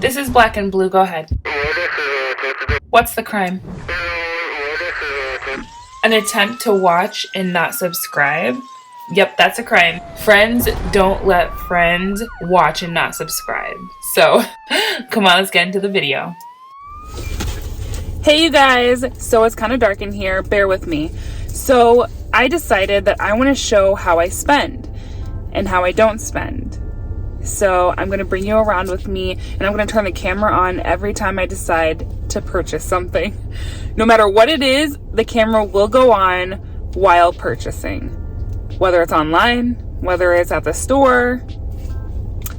This is Black and Blue. Go ahead. What's the crime? An attempt to watch and not subscribe? Yep, that's a crime. Friends don't let friends watch and not subscribe. So, come on, let's get into the video. Hey you guys, so it's kind of dark in here, bear with me. So I decided that I want to show how I spend and how I don't spend. So I'm going to bring you around with me and I'm going to turn the camera on every time I decide to purchase something. No matter what it is, the camera will go on while purchasing. Whether it's online, whether it's at the store.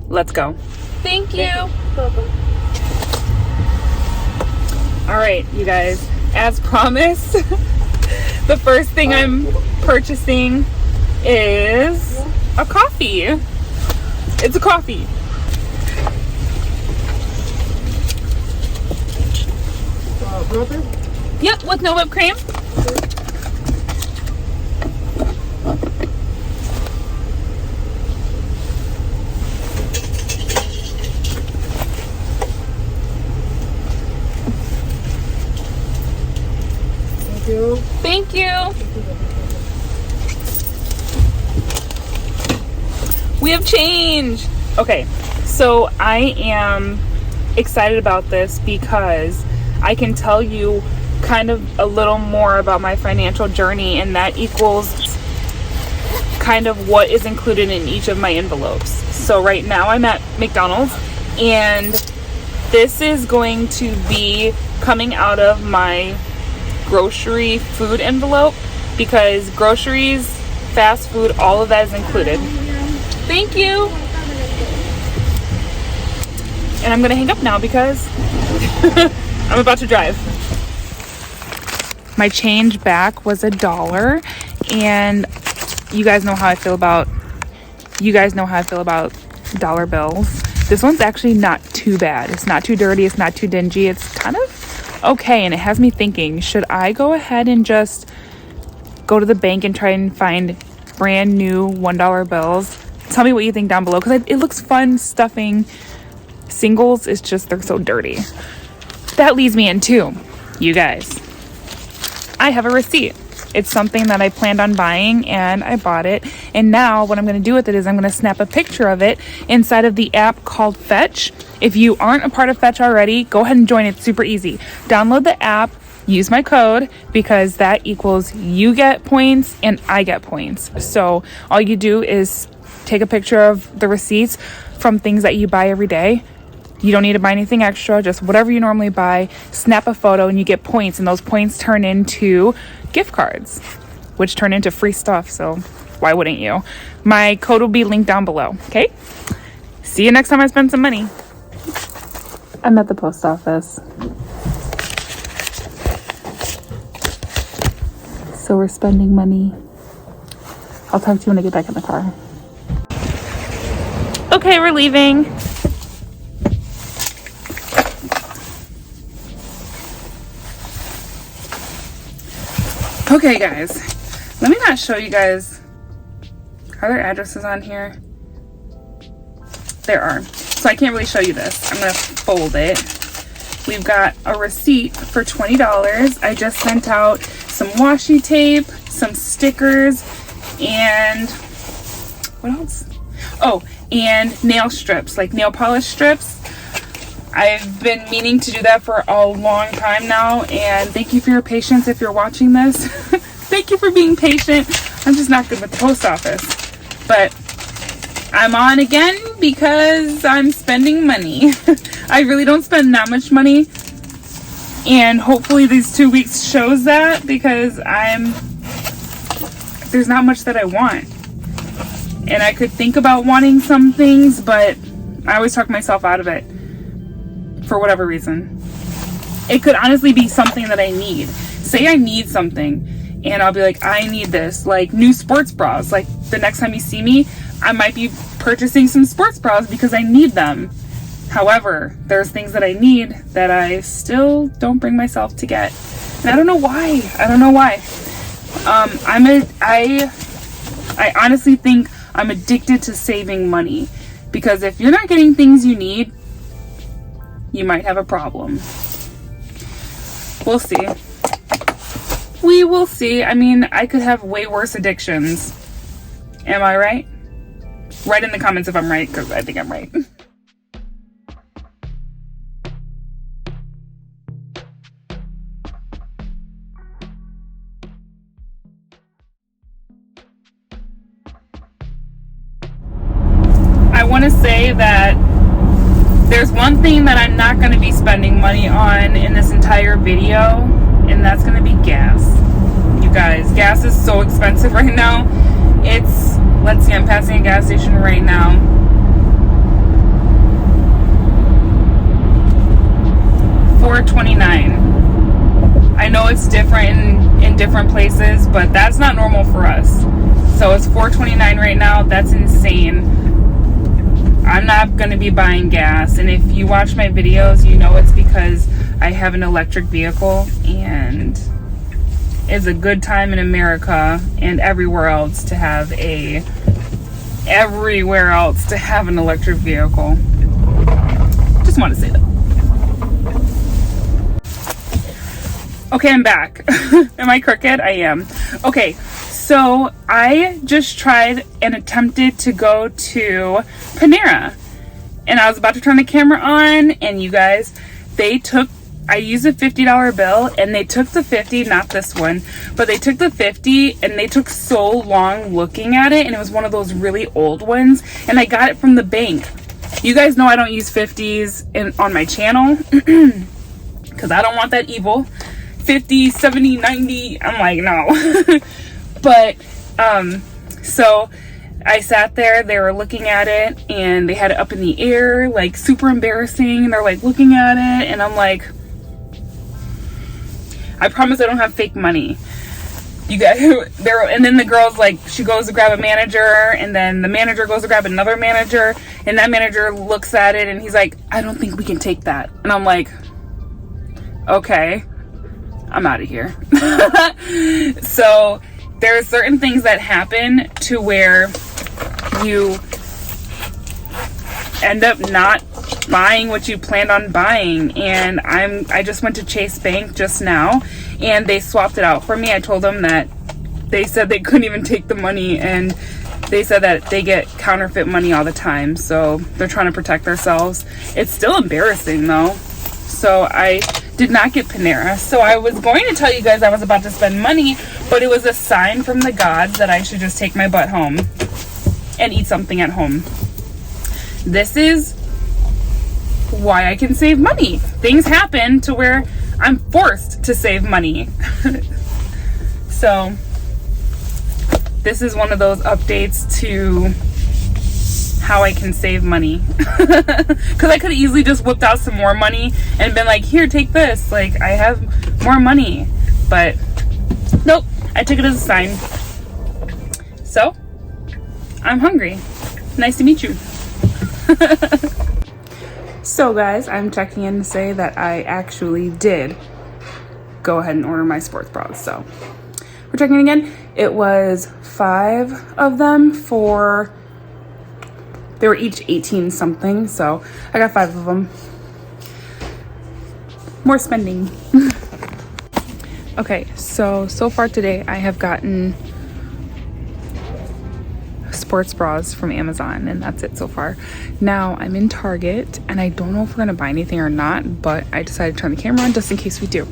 Let's go. Thank you. All right, you guys, as promised, the first thing I'm purchasing is a coffee. It's a coffee. Yep, with no whipped cream. Thank you. We have change. Okay, so I am excited about this because I can tell you kind of a little more about my financial journey, and that equals kind of what is included in each of my envelopes. So right now I'm at McDonald's, and this is going to be coming out of my grocery food envelope because groceries, fast food, all of that is included. Thank you. And I'm gonna hang up now because I'm about to drive. My change back was $1, and you guys know how I feel about dollar bills. This one's actually not too bad. It's not too dirty, it's not too dingy, it's kind of okay, and it has me thinking, should I go ahead and just go to the bank and try and find brand new $1 bills? Tell me what you think down below, because it looks fun stuffing singles. It's just they're so dirty. That leads me into, you guys, I have a receipt. It's something that I planned on buying and I bought it, and now what I'm going to do with it is I'm going to snap a picture of it inside of the app called Fetch. If you aren't a part of Fetch already, go ahead and join. It's super easy. Download the app, use my code, because that equals you get points and I get points. So all you do is take a picture of the receipts from things that you buy every day. You don't need to buy anything extra, just whatever you normally buy. Snap a photo and you get points, and those points turn into gift cards, which turn into free stuff. So why wouldn't you? My code will be linked down below. Okay, see you next time I spend some money. I'm at the post office, so we're spending money. I'll talk to you when I get back in the car. Okay, we're leaving. Okay guys, let me not show you guys. Are there addresses on here? There are. So I can't really show you this. I'm gonna fold it. We've got a receipt for $20. I just sent out some washi tape, some stickers, and what else? Oh, and nail strips, like nail polish strips. I've been meaning to do that for a long time now, and thank you for your patience if you're watching this. Thank you for being patient. I'm just not good with the post office. But I'm on again because I'm spending money. I really don't spend that much money, and hopefully these 2 weeks shows that, because there's not much that I want. And I could think about wanting some things, but I always talk myself out of it. For whatever reason. It could honestly be something that I need. Say I need something and I'll be like, I need this, like new sports bras. Like the next time you see me, I might be purchasing some sports bras because I need them. However, there's things that I need that I still don't bring myself to get. And I don't know why. I honestly think I'm addicted to saving money, because if you're not getting things you need, you might have a problem. We'll see. We will see. I mean, I could have way worse addictions. Am I right? Write in the comments if I'm right, because I think I'm right. I want to say that there's one thing that I'm not going to be spending money on in this entire video, and that's going to be gas. You guys, gas is so expensive right now. It's, let's see, I'm passing a gas station right now. $4.29. I know it's different in different places, but that's not normal for us. So it's $4.29 right now. That's insane. I'm not going to be buying gas, and if you watch my videos, you know it's because I have an electric vehicle, and it's a good time in America and everywhere else to have an electric vehicle. Just want to say that. Okay, I'm back. Am I crooked? I am. Okay, so I just tried and attempted to go to Panera, and I was about to turn the camera on, and you guys, I used a $50 bill, and they took the 50, not this one, but they took the 50, and they took so long looking at it, and it was one of those really old ones, and I got it from the bank. You guys know I don't use 50s on my channel, because I don't want that evil 50, 70, 90, I'm like, no. But, so I sat there, they were looking at it, and they had it up in the air, like super embarrassing, and they're like looking at it, and I'm like, I promise I don't have fake money. You guys, and then the girl's like, she goes to grab a manager, and then the manager goes to grab another manager, and that manager looks at it, and he's like, I don't think we can take that. And I'm like, okay, I'm out of here. So there are certain things that happen to where you end up not buying what you planned on buying, and I just went to Chase Bank just now, and they swapped it out for me. I told them that they said they couldn't even take the money, and they said that they get counterfeit money all the time, so they're trying to protect themselves. It's still embarrassing though. So I did not get Panera. So I was going to tell you guys I was about to spend money, but it was a sign from the gods that I should just take my butt home and eat something at home. This is why I can save money. Things happen to where I'm forced to save money. So this is one of those updates to how I can save money. Because I could have easily just whipped out some more money and been like, here, take this. Like, I have more money. But nope, I took it as a sign. So I'm hungry. Nice to meet you. So guys, I'm checking in to say that I actually did go ahead and order my sports bras. So we're checking again. It was 5 of them for, they were each 18 something. So I got 5 of them. More spending. Okay, so far today I have gotten sports bras from Amazon, and that's it so far. Now I'm in Target, and I don't know if we're gonna buy anything or not, but I decided to turn the camera on just in case we do.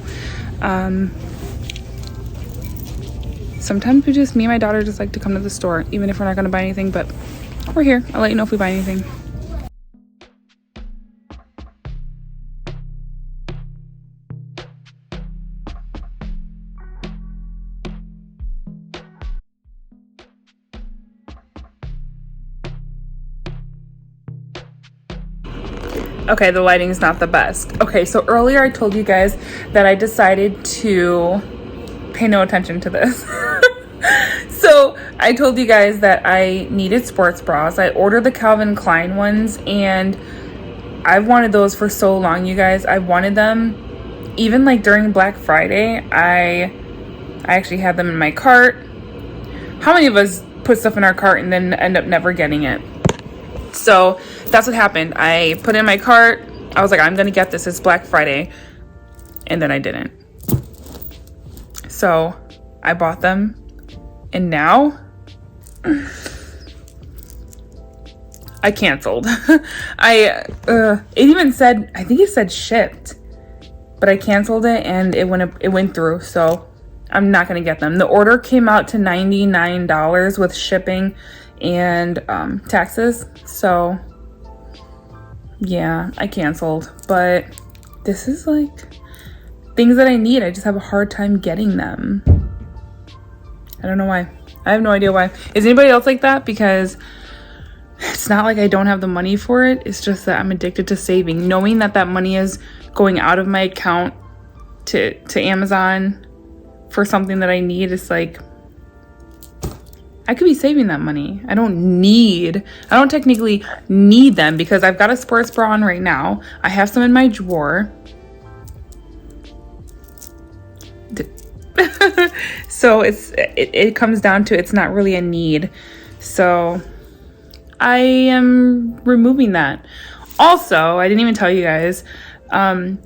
Sometimes me and my daughter just like to come to the store, even if we're not gonna buy anything, but we're here. I'll let you know if we buy anything. Okay, the lighting's not the best. Okay, so earlier I told you guys that I decided to pay no attention to this. So I told you guys that I needed sports bras. I ordered the Calvin Klein ones, and I've wanted those for so long, you guys. I wanted them even like during Black Friday. I actually had them in my cart. How many of us put stuff in our cart and then end up never getting it? So that's what happened. I put it in my cart. I was like, I'm gonna get this, it's Black Friday, and then I didn't. So I bought them, and now I canceled. It even said, I think it said shipped, but I canceled it and it went through, so I'm not gonna get them. The order came out to $99 with shipping and taxes, so yeah, I canceled. But this is like things that I need. I just have a hard time getting them. I don't know why. I have no idea why. Is anybody else like that? Because it's not like I don't have the money for it. It's just that I'm addicted to saving. Knowing that that money is going out of my account to Amazon for something that I need, it's like, I could be saving that money. I don't technically need them because I've got a sports bra on right now. I have some in my drawer. So it comes down to, it's not really a need. So I am removing that. Also, I didn't even tell you guys,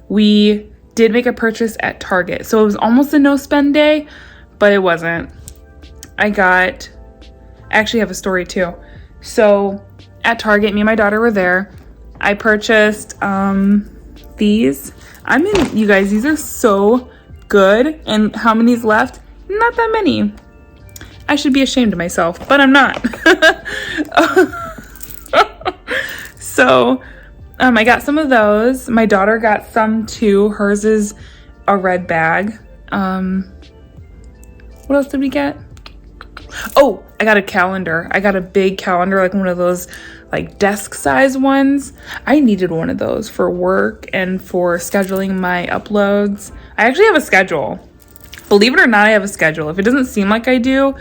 we did make a purchase at Target. So it was almost a no spend day, but it wasn't. I actually have a story too. So at Target, me and my daughter were there. I purchased these. You guys, these are so good. And how many's left? Not that many. I should be ashamed of myself, but I'm not. So I got some of those. My daughter got some too. Hers is a red bag. What else did we get? Oh, I got a calendar. I got a big calendar, like one of those like desk size ones. I needed one of those for work and for scheduling my uploads. I actually have a schedule. Believe it or not, I have a schedule. If it doesn't seem like I do,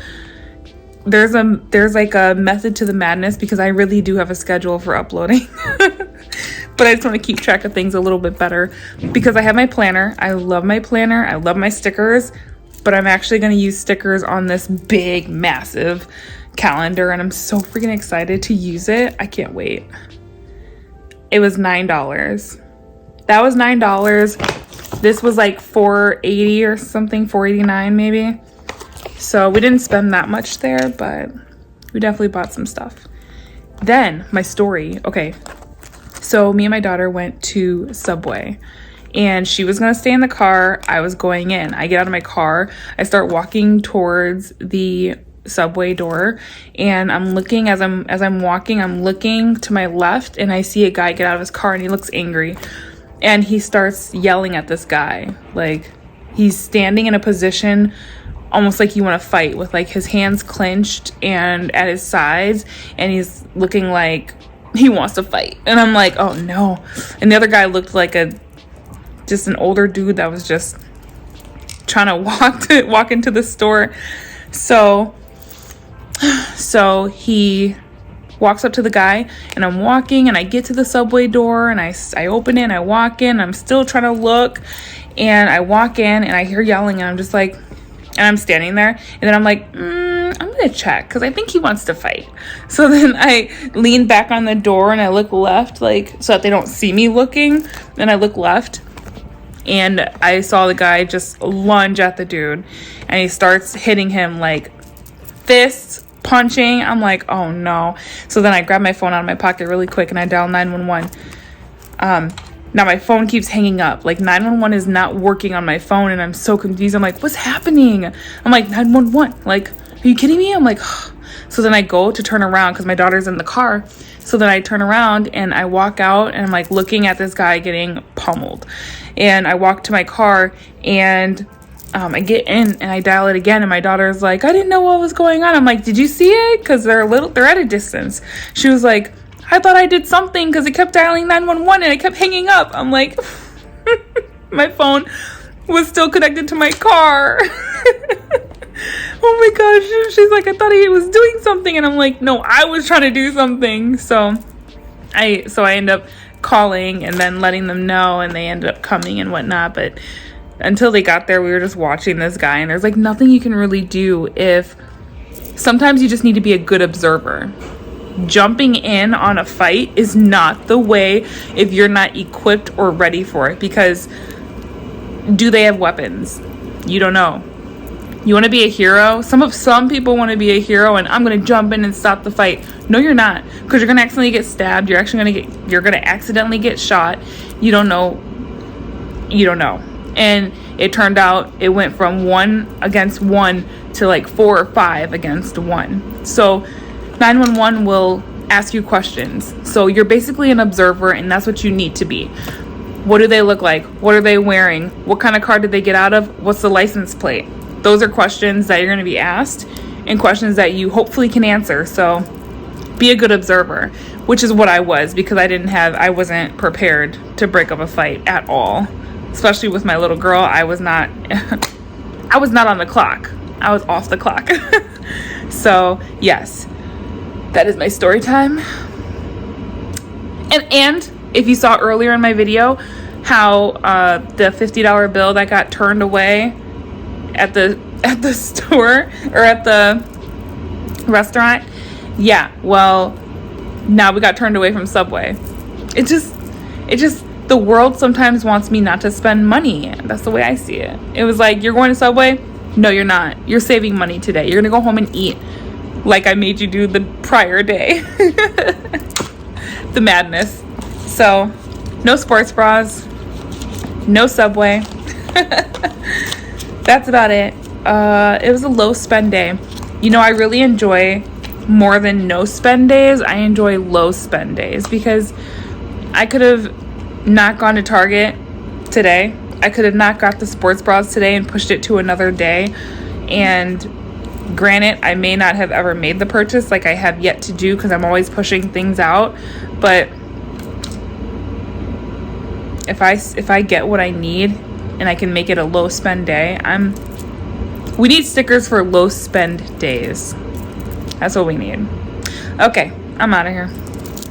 there's like a method to the madness, because I really do have a schedule for uploading. But I just want to keep track of things a little bit better because I have my planner. I love my planner. I love my stickers, but I'm actually going to use stickers on this big, massive calendar, and I'm so freaking excited to use it. I can't wait. It was $9. That was $9. This was like $4.80 or something, $4.89 maybe. So we didn't spend that much there, but we definitely bought some stuff. Then my story. Okay, so me and my daughter went to Subway, and she was gonna stay in the car. I was going in. I get out of my car. I start walking towards the Subway door, and I'm looking as I'm walking. I'm looking to my left, and I see a guy get out of his car, and he looks angry, and he starts yelling at this guy. Like, he's standing in a position almost like you want to fight, with like his hands clenched and at his sides, and he's looking like he wants to fight. And I'm like, oh no. And the other guy looked like just an older dude that was just trying to walk into the store. So he walks up to the guy, and I'm walking, and I get to the Subway door, and I open it, and I walk in. I'm still trying to look, and I walk in, and I hear yelling, and I'm just like, and I'm standing there, and then I'm like, I'm gonna check, because I think he wants to fight. So then I lean back on the door, and I look left, like, so that they don't see me looking. Then I look left, and I saw the guy just lunge at the dude, and he starts hitting him like fists, punching. I'm like, oh no. So then I grab my phone out of my pocket really quick, and I dial 911. Now my phone keeps hanging up. Like, 911 is not working on my phone, and I'm so confused. I'm like, what's happening? I'm like, 911. Like, are you kidding me? I'm like, so then I go to turn around because my daughter's in the car. So then I turn around, and I walk out, and I'm like looking at this guy getting pummeled. And I walk to my car, and I get in, and I dial it again, and my daughter's like, I didn't know what was going on. I'm like, did you see it? Because they're at a distance. She was like, I thought I did something, because it kept dialing 911 and it kept hanging up. I'm like, my phone was still connected to my car. Oh my gosh. She's like, I thought he was doing something. And I'm like, no, I was trying to do something. So I end up calling and then letting them know, and they ended up coming and whatnot. But until they got there, we were just watching this guy, and there's like nothing you can really do. Sometimes you just need to be a good observer. jumping in on a fight is not the way if you're not equipped or ready for it, because do they have weapons? You don't know. You want to be a hero? Some people want to be a hero and I'm going to jump in and stop the fight. No, you're not, because you're going to accidentally get stabbed. You're going to accidentally get shot. You don't know. And it turned out it went from 1 against 1 to like 4 or 5 against 1. So 911 will ask you questions. So you're basically an observer, and that's what you need to be. What do they look like? What are they wearing? What kind of car did they get out of? What's the license plate? Those are questions that you're going to be asked, and questions that you hopefully can answer. So be a good observer, which is what I was, because I wasn't prepared to break up a fight at all. Especially with my little girl, I was not on the clock. I was off the clock. So yes, that is my story time. And if you saw earlier in my video how the $50 bill that got turned away at the store or at the restaurant, yeah, well, now we got turned away from Subway. It just the world sometimes wants me not to spend money. That's the way I see it. It was like, you're going to Subway? No, you're not. You're saving money today. You're gonna go home and eat like I made you do the prior day. The madness. So no sports bras, no Subway. That's about it. It was a low spend day. I really enjoy, more than no spend days, I enjoy low spend days, because I could have not gone to Target today. I could have not got the sports bras today and pushed it to another day. And granted, I may not have ever made the purchase, like I have yet to do, because I'm always pushing things out. But if I get what I need and I can make it a low spend day, we need stickers for low spend days. That's what we need. Okay, I'm out of here.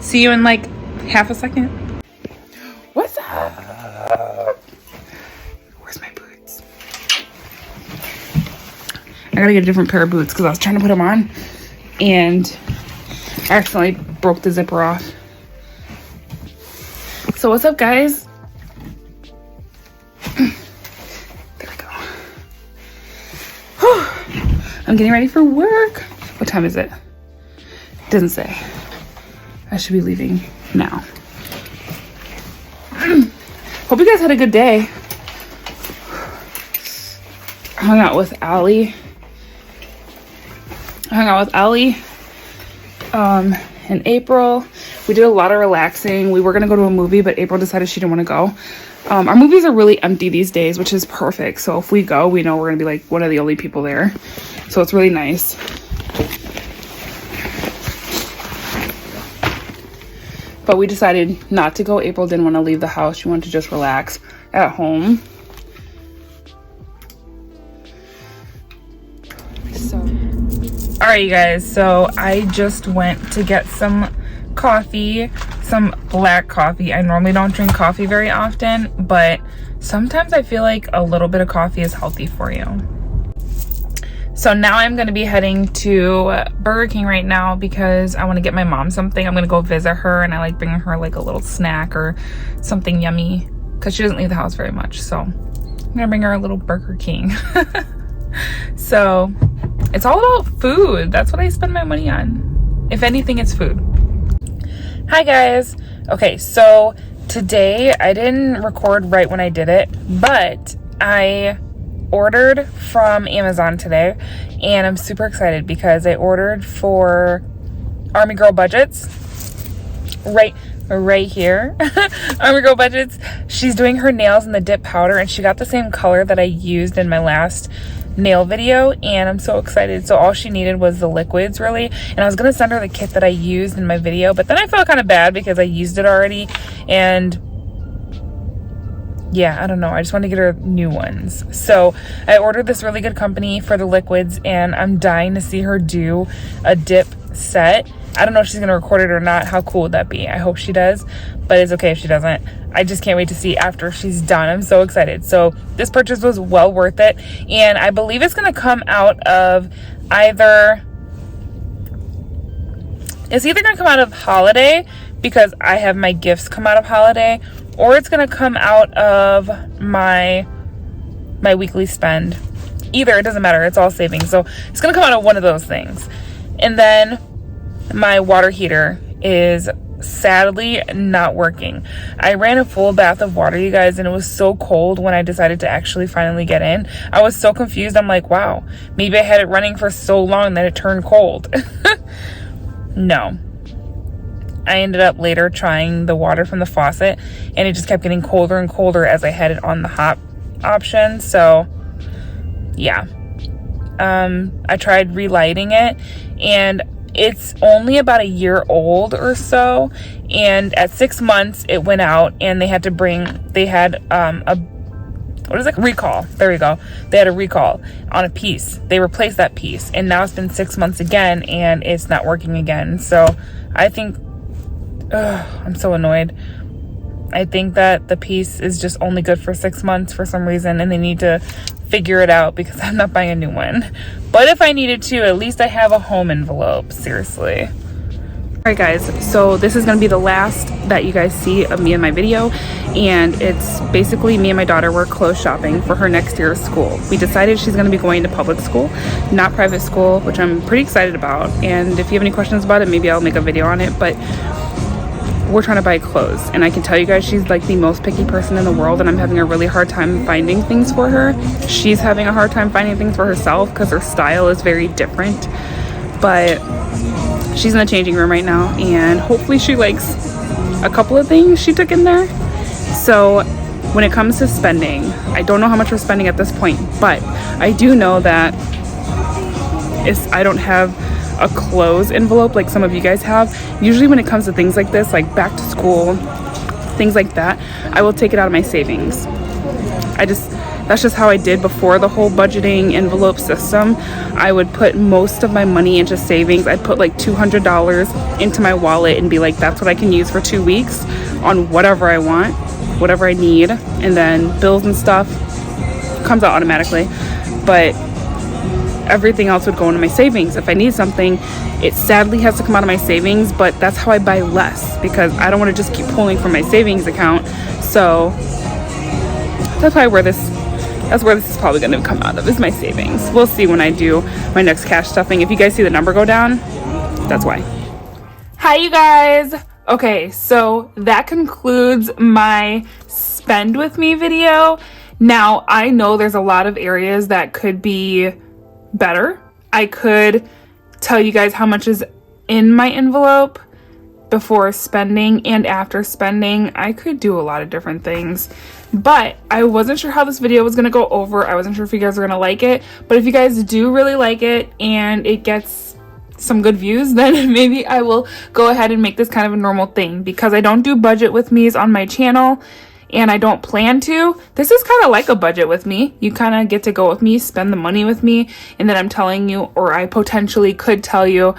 See you in like half a second. What's up? Where's my boots? I gotta get a different pair of boots because I was trying to put them on and I accidentally broke the zipper off. So what's up, guys? There we go. I'm getting ready for work. What time is it? Doesn't say. I should be leaving now. Hope you guys had a good day. I hung out with Allie. In April. We did a lot of relaxing. We were gonna go to a movie, but April decided she didn't want to go. Our movies are really empty these days, which is perfect. So if we go, we know we're gonna be like one of the only people there. So it's really nice. But we decided not to go. April didn't want to leave the house. She wanted to just relax at home. All right, you guys. So I just went to get some coffee, some black coffee. I normally don't drink coffee very often, but sometimes I feel like a little bit of coffee is healthy for you. So now I'm going to be heading to Burger King right now because I want to get my mom something. I'm going to go visit her, and I like bringing her like a little snack or something yummy because she doesn't leave the house very much. So I'm going to bring her a little Burger King. So it's all about food. That's what I spend my money on. If anything, it's food. Hi guys. Okay, so today I didn't record right when I did it, but I ordered from Amazon today and I'm super excited because I ordered for Army Girl Budgets right here. Army Girl Budgets. She's doing her nails in the dip powder and she got the same color that I used in my last nail video and I'm so excited. So all she needed was the liquids really, and I was gonna send her the kit that I used in my video, but then I felt kind of bad because I used it already, and yeah, I don't know, I just want to get her new ones. So I ordered this really good company for the liquids and I'm dying to see her do a dip set. I don't know if she's gonna record it or not. How cool would that be? I hope she does, but it's okay if she doesn't. I just can't wait to see after she's done. I'm so excited. So this purchase was well worth it, and I believe it's gonna come out of either It's either going to come out of holiday because I have my gifts come out of holiday, or it's going to come out of my weekly spend. Either, it doesn't matter. It's all savings. So it's going to come out of one of those things. And then my water heater is sadly not working. I ran a full bath of water, you guys, and it was so cold when I decided to actually finally get in. I was so confused. I'm like, wow, maybe I had it running for so long that it turned cold. No. I ended up later trying the water from the faucet, and it just kept getting colder and colder as I had it on the hot option. So yeah, I tried relighting it, and it's only about a year old or so, and at 6 months it went out, and they had recall. There we go. They had a recall on a piece. They replaced that piece, and now it's been 6 months again, and it's not working again. So I think, I'm so annoyed. I think that the piece is just only good for 6 months for some reason, and they need to figure it out because I'm not buying a new one. But if I needed to, at least I have a home envelope. Seriously. Alright guys, so this is going to be the last that you guys see of me in my video, and it's basically me and my daughter were clothes shopping for her next year of school. We decided she's going to be going to public school, not private school, which I'm pretty excited about, and if you have any questions about it, maybe I'll make a video on it. But we're trying to buy clothes, and I can tell you guys she's like the most picky person in the world, and I'm having a really hard time finding things for her. She's having a hard time finding things for herself because her style is very different. But she's in the changing room right now, and hopefully she likes a couple of things she took in there. So when it comes to spending, I don't know how much we're spending at this point, but I do know that I don't have a clothes envelope like some of you guys have. Usually when it comes to things like this, like back to school, things like that, I will take it out of my savings. That's just how I did before the whole budgeting envelope system. I would put most of my money into savings. I'd put like $200 into my wallet and be like, that's what I can use for 2 weeks on whatever I want, whatever I need, and then bills and stuff comes out automatically. But everything else would go into my savings. If I need something, it sadly has to come out of my savings, but that's how I buy less because I don't want to just keep pulling from my savings account. So that's where this is probably going to come out of, is my savings. We'll see when I do my next cash stuffing. If you guys see the number go down, that's why. Hi you guys. Okay, so that concludes my spend with me video. Now I know there's a lot of areas that could be better. I could tell you guys how much is in my envelope before spending and after spending. I could do a lot of different things, but I wasn't sure how this video was going to go over. I wasn't sure if you guys are going to like it, but if you guys do really like it and it gets some good views, then maybe I will go ahead and make this kind of a normal thing, because I don't do budget with me's on my channel and I don't plan to. This is kind of like a budget with me. You kind of get to go with me, spend the money with me, and then I'm telling you, or I potentially could tell you,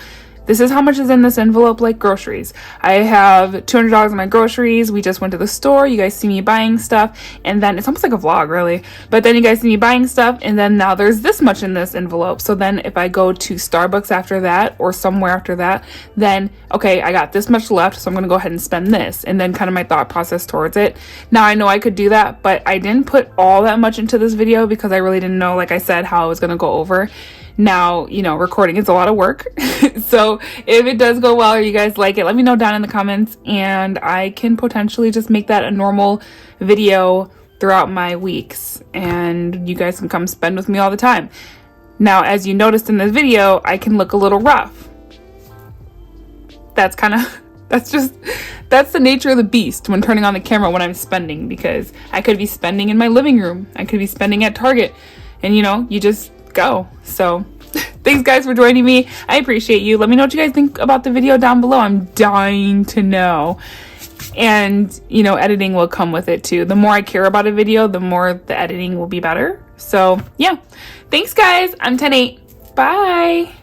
this is how much is in this envelope, like groceries. I have $200 in my groceries. We just went to the store. You guys see me buying stuff, and then it's almost like a vlog, really. But then you guys see me buying stuff, and then now there's this much in this envelope. So then if I go to Starbucks after that, or somewhere after that, then okay, I got this much left, so I'm gonna go ahead and spend this, and then kind of my thought process towards it. Now I know I could do that, but I didn't put all that much into this video because I really didn't know, like I said, how I was gonna go over. Now, you know, recording is a lot of work. So if it does go well or you guys like it, let me know down in the comments, and I can potentially just make that a normal video throughout my weeks, and you guys can come spend with me all the time. Now, as you noticed in this video, I can look a little rough. That's the nature of the beast when turning on the camera when I'm spending, because I could be spending in my living room. I could be spending at Target, and you know, you just go. So thanks guys for joining me. I appreciate you. Let me know what you guys think about the video down below. I'm dying to know. And you know, editing will come with it too. The more I care about a video, the more the editing will be better. So yeah, thanks guys. I'm 10-8. Bye.